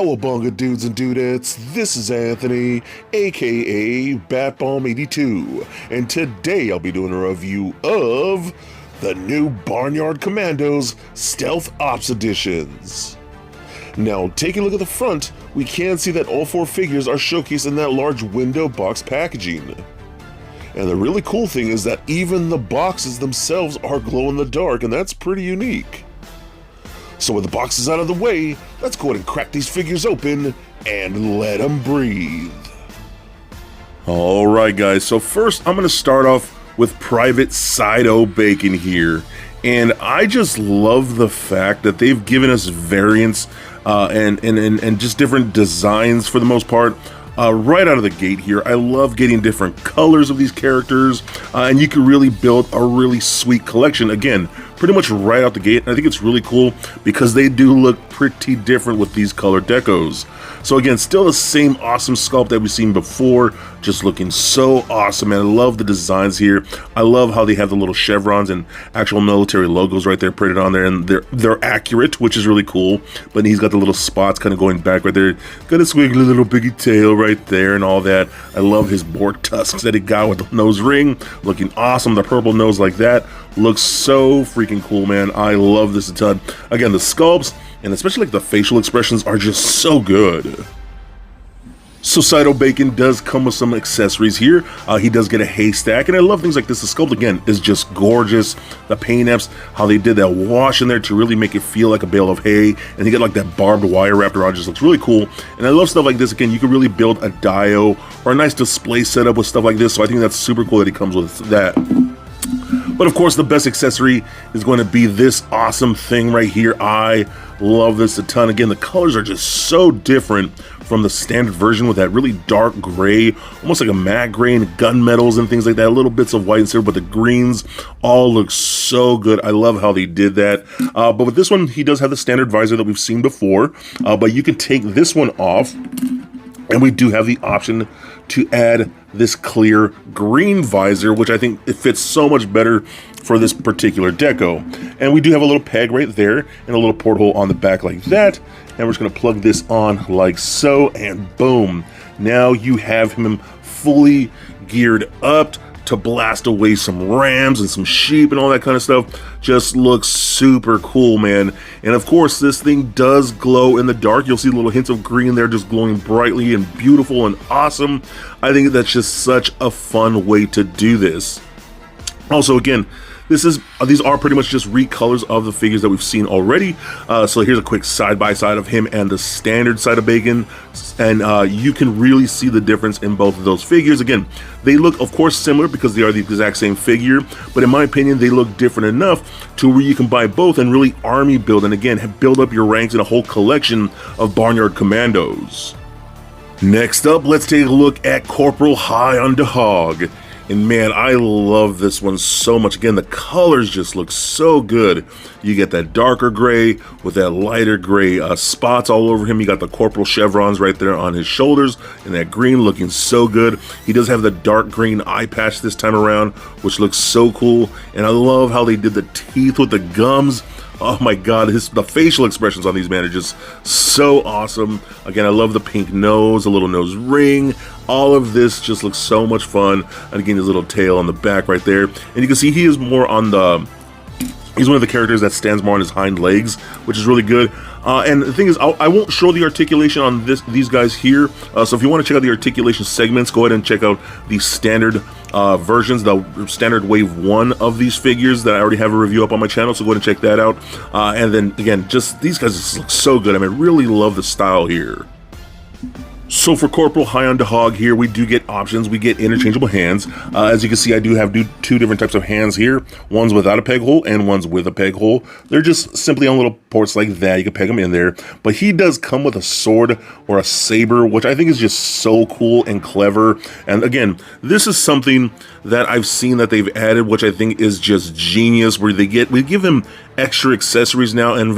Cowabunga dudes and dudettes, this is Anthony, aka Batbomb82, and today I'll be doing a review of the new Barnyard Commandos Stealth Ops Editions. Now, taking a look at the front, we can see that all four figures are showcased in that large window box packaging. And the really cool thing is that even the boxes themselves are glow in the dark, and that's pretty unique. So with the boxes out of the way, let's go ahead and crack these figures open and let them breathe. Alright guys, so first I'm going to start off with Private Side-O Bacon here. And I just love the fact that they've given us variants and just different designs for the most part. Right out of the gate here, I love getting different colors of these characters, and you can really build a really sweet collection, again, pretty much right out the gate. And I think it's really cool because they do look pretty different with these color decos. So again, still the same awesome sculpt that we've seen before, just looking so awesome, and I love the designs here. I love how they have the little chevrons and actual military logos right there printed on there, and they're accurate, which is really cool. But he's got the little spots kind of going back right there, got a squiggly little piggy tail right there and all that. I love his boar tusks that he got with the nose ring, looking awesome. The purple nose like that looks so freaking cool, man. I love this a ton. Again, the sculpts and especially like the facial expressions are just so good. So Side-O Bacon does come with some accessories here. He does get a haystack, and I love things like this. The sculpt, again, is just gorgeous. The paint apps, how they did that wash in there to really make it feel like a bale of hay, and you get like that barbed wire wrapped around, just looks really cool. And I love stuff like this. Again, you can really build a dio or a nice display setup with stuff like this, so I think that's super cool that he comes with that. But of course, the best accessory is going to be this awesome thing right here. I love this a ton. Again, the colors are just so different from the standard version with that really dark gray, almost like a matte gray and gunmetals and things like that, little bits of white and silver, but the greens all look so good. I love how they did that. But with this one, he does have the standard visor that we've seen before, but you can take this one off, and we do have the option to add this clear green visor, which I think it fits so much better for this particular deco. And we do have a little peg right there and a little porthole on the back like that. And we're just gonna plug this on like so, and boom. Now you have him fully geared up to blast away some rams and some sheep and all that kind of stuff. Just looks super cool, man. And of course, this thing does glow in the dark. You'll see little hints of green there, just glowing brightly and beautiful and awesome. I think that's just such a fun way to do this. Also, again, these are pretty much just recolors of the figures that we've seen already. So here's a quick side-by-side of him and the standard Side-O Bacon, and you can really see the difference in both of those figures. Again, they look, of course, similar because they are the exact same figure, but in my opinion, they look different enough to where you can buy both and really army build, and again, build up your ranks in a whole collection of Barnyard Commandos. Next up, let's take a look at Corporal High on the Hog. And man, I love this one so much. Again, the colors just look so good. You get that darker gray with that lighter gray spots all over him. You got the corporal chevrons right there on his shoulders, and that green looking so good. He does have the dark green eye patch this time around, which looks so cool. And I love how they did the teeth with the gums. Oh my god, the facial expressions on these men are just so awesome. Again, I love the pink nose, the little nose ring. All of this just looks so much fun. And again, his little tail on the back right there. And you can see he is more on the... He's one of the characters that stands more on his hind legs, which is really good. And the thing is, I won't show the articulation on these guys here. So if you want to check out the articulation segments, go ahead and check out the standard versions, the standard wave 1 of these figures that I already have a review up on my channel. So go ahead and check that out. And then again, just these guys just look so good. I mean, really love the style here. So for Corporal High on the Hog here, we do get options. We get interchangeable hands. As you can see, I do have two different types of hands here. One's without a peg hole and one's with a peg hole. They're just simply on little ports like that. You can peg them in there. But he does come with a sword or a saber, which I think is just so cool and clever. And again, this is something that I've seen that they've added, which I think is just genius, where we give him extra accessories now and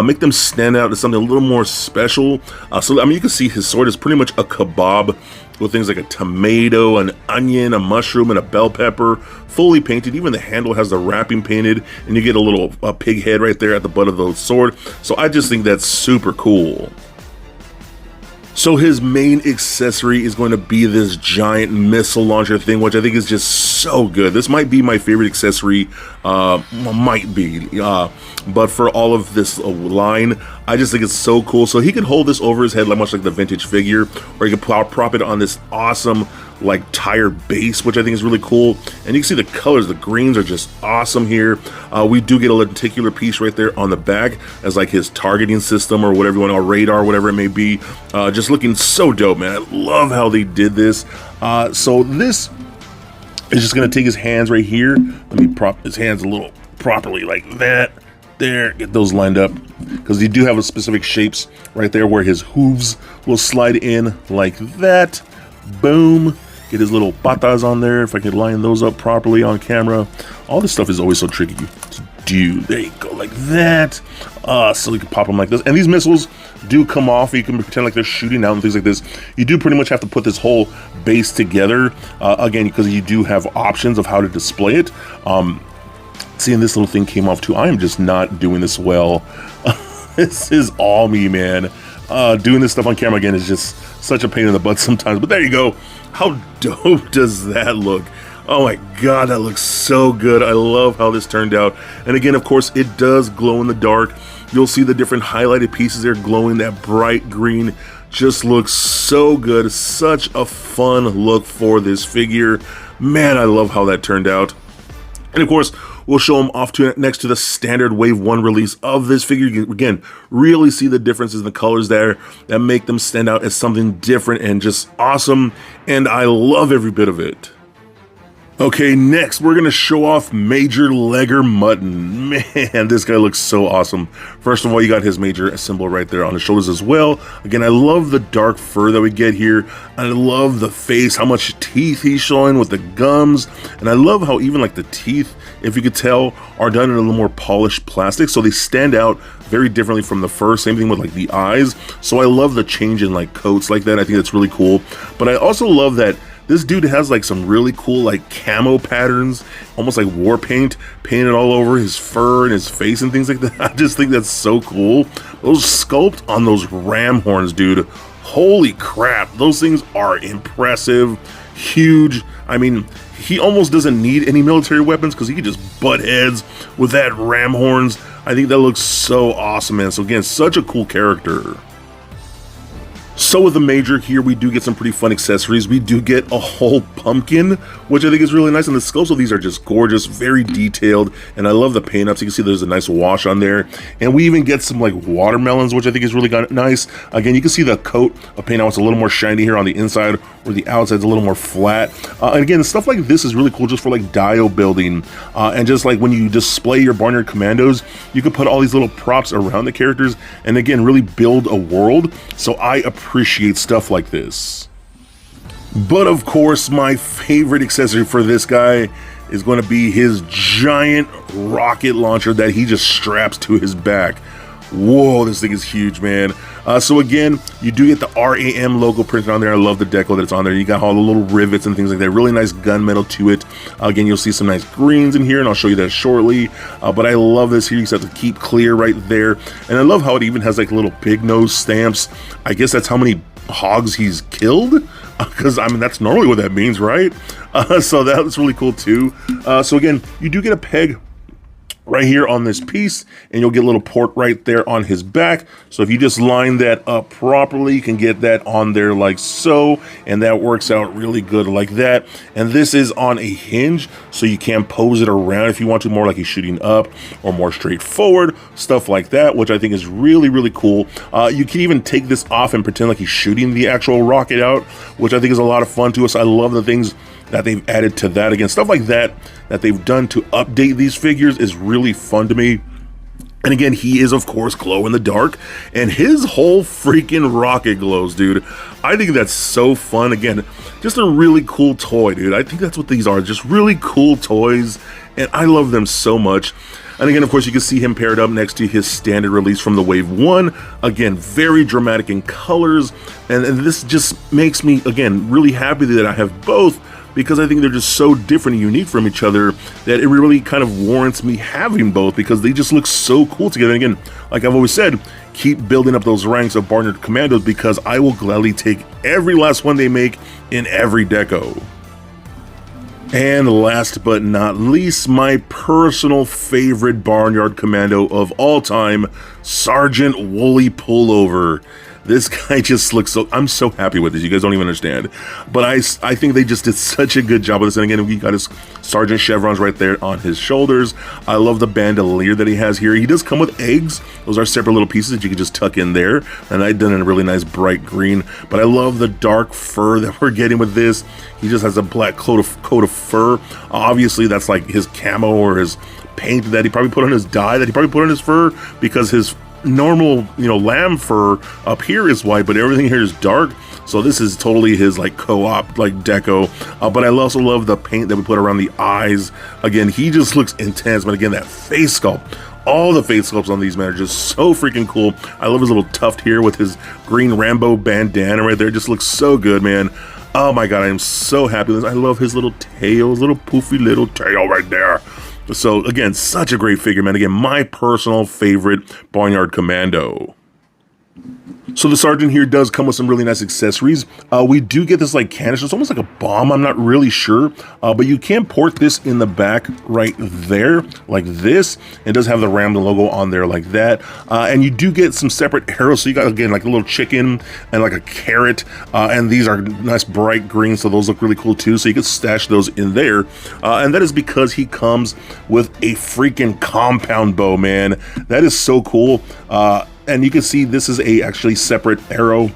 make them stand out as something a little more special. So I mean, you can see his sword is pretty much a kebab with things like a tomato, an onion, a mushroom, and a bell pepper, fully painted. Even the handle has the wrapping painted, and you get a little pig head right there at the butt of the sword. So I just think that's super cool. So his main accessory is going to be this giant missile launcher thing, which I think is just so good. This might be my favorite accessory, but for all of this line, I just think it's so cool. So he can hold this over his head, like much like the vintage figure, or he can prop it on this awesome like tire base, which I think is really cool. And you can see the colors, the greens are just awesome here. We do get a lenticular piece right there on the back as like his targeting system or whatever you want, or radar, whatever it may be. Just looking so dope, man. I love how they did this. So this is just gonna take his hands right here. Let me prop his hands a little properly like that. There, get those lined up, because you do have a specific shapes right there where his hooves will slide in like that. Boom. Get his little patas on there, if I could line those up properly on camera. All this stuff is always so tricky to do. There you go, like that. So you can pop them like this. And these missiles do come off. You can pretend like they're shooting out and things like this. You do pretty much have to put this whole base together, again, because you do have options of how to display it. Seeing this little thing came off too. I am just not doing this well. This is all me, man. Doing this stuff on camera again is just such a pain in the butt sometimes, but there you go. How dope does that look? Oh my god, that looks so good. I love how this turned out. And again, of course, it does glow in the dark. You'll see the different highlighted pieces there glowing. That bright green just looks so good. Such a fun look for this figure. Man, I love how that turned out. And of course, we'll show them off to next to the standard Wave 1 release of this figure. You can, again, really see the differences in the colors there that make them stand out as something different and just awesome. And I love every bit of it. Okay, next we're gonna show off Major Legger Mutton. Man, this guy looks so awesome. First of all, you got his Major symbol right there on his shoulders as well. Again, I love the dark fur that we get here. I love the face, how much teeth he's showing with the gums. And I love how even like the teeth, if you could tell, are done in a little more polished plastic. So they stand out very differently from the fur. Same thing with like the eyes. So I love the change in like coats like that. I think that's really cool. But I also love that this dude has like some really cool like camo patterns, almost like war paint, painted all over his fur and his face and things like that. I just think that's so cool. Those sculpt on those ram horns, dude. Holy crap, those things are impressive, huge. I mean, he almost doesn't need any military weapons because he can just butt heads with that ram horns. I think that looks so awesome, man. So again, such a cool character. So with the Major here, we do get some pretty fun accessories. We do get a whole pumpkin, which I think is really nice. And the sculpts of these are just gorgeous, very detailed. And I love the paint ups. You can see there's a nice wash on there. And we even get some like watermelons, which I think is really nice. Again, you can see the coat of paint. Now it's a little more shiny here on the inside, where the outside's a little more flat. And again, stuff like this is really cool just for like dio building. And just like when you display your Barnyard Commandos, you can put all these little props around the characters. And again, really build a world. So I appreciate stuff like this. But of course, my favorite accessory for this guy is going to be his giant rocket launcher that he just straps to his back. Whoa, this thing is huge, man. So again, you do get the RAM logo printed on there. I love the decal that's on there. You got all the little rivets and things like that. Really nice gunmetal to it. Again, you'll see some nice greens in here, and I'll show you that shortly. But I love this here. You just have to keep clear right there. And I love how it even has like little pig nose stamps. I guess that's how many hogs he's killed. Because, I mean, that's normally what that means, right? So that's really cool, too. So again, you do get a peg right here on this piece, and you'll get a little port right there on his back. So if you just line that up properly, you can get that on there like so, and that works out really good like that. And this is on a hinge, so you can pose it around if you want to, more like he's shooting up or more straightforward, stuff like that, which I think is really, really cool. You can even take this off and pretend like he's shooting the actual rocket out, which I think is a lot of fun to us. I love the things that they've added to that. Again, stuff like that they've done to update these figures is really fun to me. And again, he is, of course, glow in the dark, and his whole freaking rocket glows, dude. I think that's so fun. Again, just a really cool toy, dude. I think that's what these are, just really cool toys, and I love them so much. And again, of course, you can see him paired up next to his standard release from the Wave 1. Again, very dramatic in colors, and this just makes me, again, really happy that I have both, because I think they're just so different and unique from each other that it really kind of warrants me having both, because they just look so cool together. And again, like I've always said, keep building up those ranks of Barnyard Commandos, because I will gladly take every last one they make in every deco. And last but not least, my personal favorite Barnyard Commando of all time, Sergeant Woolly Pullover. This guy just looks so, I'm so happy with this, you guys don't even understand. But I think they just did such a good job with this. And again, we got his sergeant chevrons right there on his shoulders. I love the bandolier that he has here. He does come with eggs. Those are separate little pieces that you can just tuck in there. And I've done it in a really nice bright green. But I love the dark fur that we're getting with this. He just has a black coat of fur. Obviously, that's like his camo or his paint that he probably put on his dye, that he probably put on his fur, because his normal, lamb fur up here is white, but everything here is dark. So this is totally his like co-op like deco. But I also love the paint that we put around the eyes. Again, he just looks intense. But again, that face sculpt, all the face sculpts on these men are just so freaking cool. I love his little tuft here with his green Rambo bandana right there. It just looks so good, man. Oh my god, I am so happy with this. I love his little tail, his little poofy little tail right there. So again, such a great figure, man. Again, my personal favorite Barnyard Commando. So the Sergeant here does come with some really nice accessories. We do get this like canister. It's almost like a bomb. I'm not really sure. But you can port this in the back right there like this. It does have the Rambo logo on there like that. And you do get some separate arrows. So you got, again, like a little chicken and like a carrot. And these are nice bright green. So those look really cool too. So you can stash those in there. And that is because he comes with a freaking compound bow, man. That is so cool. And you can see this is a actually separate arrow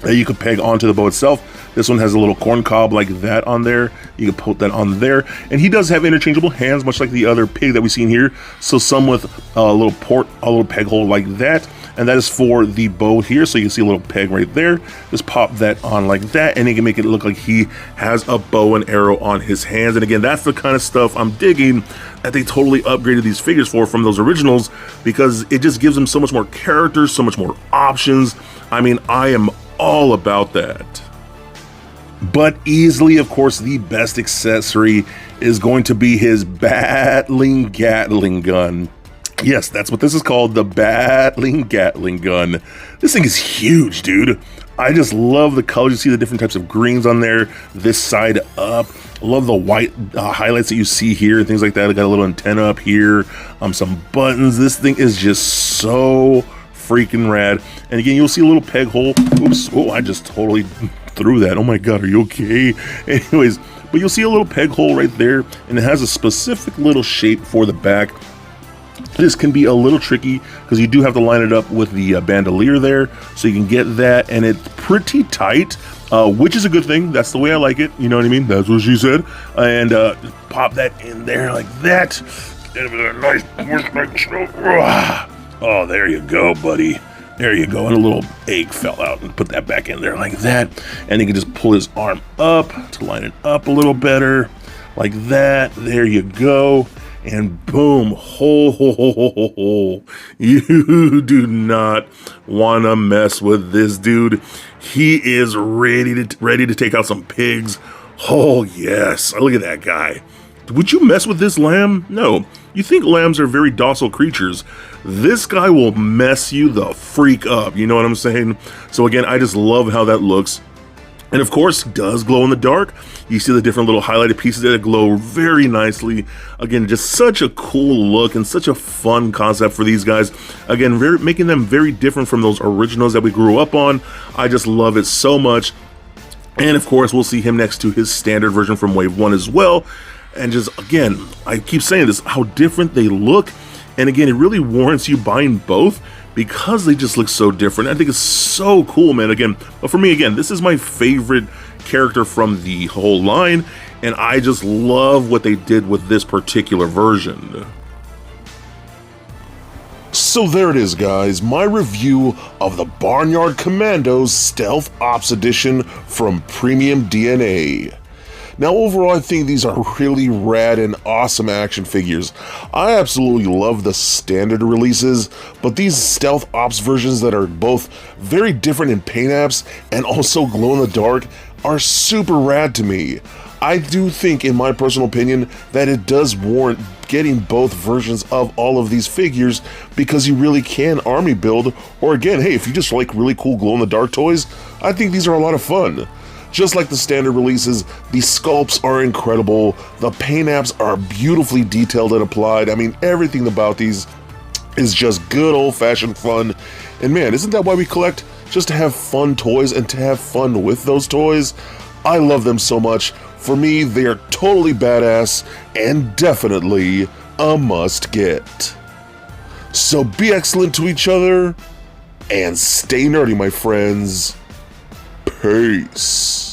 that you can peg onto the bow itself. This one has a little corn cob like that on there. You can put that on there. And he does have interchangeable hands, much like the other pig that we've seen here. So some with a little peg hole like that. And that is for the bow here. So you can see a little peg right there. Just pop that on like that, and you can make it look like he has a bow and arrow on his hands. And again, that's the kind of stuff I'm digging that they totally upgraded these figures from those originals, because it just gives them so much more character, so much more options. I mean, I am all about that. But easily, of course, the best accessory is going to be his battling Gatling gun. Yes, that's what this is called, the battling Gatling gun. This thing is huge, dude. I just love the colors. You see the different types of greens on there, this side up. I love the white highlights that you see here and things like that. I got a little antenna up here, some buttons. This thing is just so freaking rad. And again, you'll see a little peg hole. Oops, oh, I just totally threw that. Oh my god, are you okay? Anyways, but you'll see a little peg hole right there, and it has a specific little shape for the back. This can be a little tricky because you do have to line it up with the bandolier there, so you can get that, and it's pretty tight, which is a good thing. That's the way I like it, you know what I mean? That's what she said. And pop that in there like that. Give it a nice push. Oh, there you go, buddy. There you go. And a little egg fell out, and put that back in there like that. And you can just pull his arm up to line it up a little better like that. There you go. And boom, you do not want to mess with this dude. He is ready to take out some pigs. Oh yes, look at that guy. Would you mess with this lamb? No. You think lambs are very docile creatures. This guy will mess you the freak up. You know what I'm saying? So again, I just love how that looks. And of course, does glow in the dark. You see the different little highlighted pieces that glow very nicely. Again, just such a cool look and such a fun concept for these guys. Again, making them very different from those originals that we grew up on. I just love it so much. And of course, we'll see him next to his standard version from Wave 1 as well. And just, again, I keep saying this, how different they look. And again, it really warrants you buying both, because they just look so different. I think it's so cool, man. Again, but for me, again, this is my favorite character from the whole line, and I just love what they did with this particular version. So there it is, guys, my review of the Barnyard Commandos Stealth Ops Edition from Premium DNA. Now, overall, I think these are really rad and awesome action figures. I absolutely love the standard releases, but these Stealth Ops versions that are both very different in paint apps and also glow in the dark are super rad to me. I do think, in my personal opinion, that it does warrant getting both versions of all of these figures, because you really can army build, or again, hey, if you just like really cool glow-in-the-dark toys, I think these are a lot of fun. Just like the standard releases, the sculpts are incredible, the paint apps are beautifully detailed and applied. I mean, everything about these is just good old-fashioned fun. And man, isn't that why we collect? Just to have fun toys and to have fun with those toys? I love them so much. For me, they are totally badass and definitely a must-get. So be excellent to each other and stay nerdy, my friends. Peace.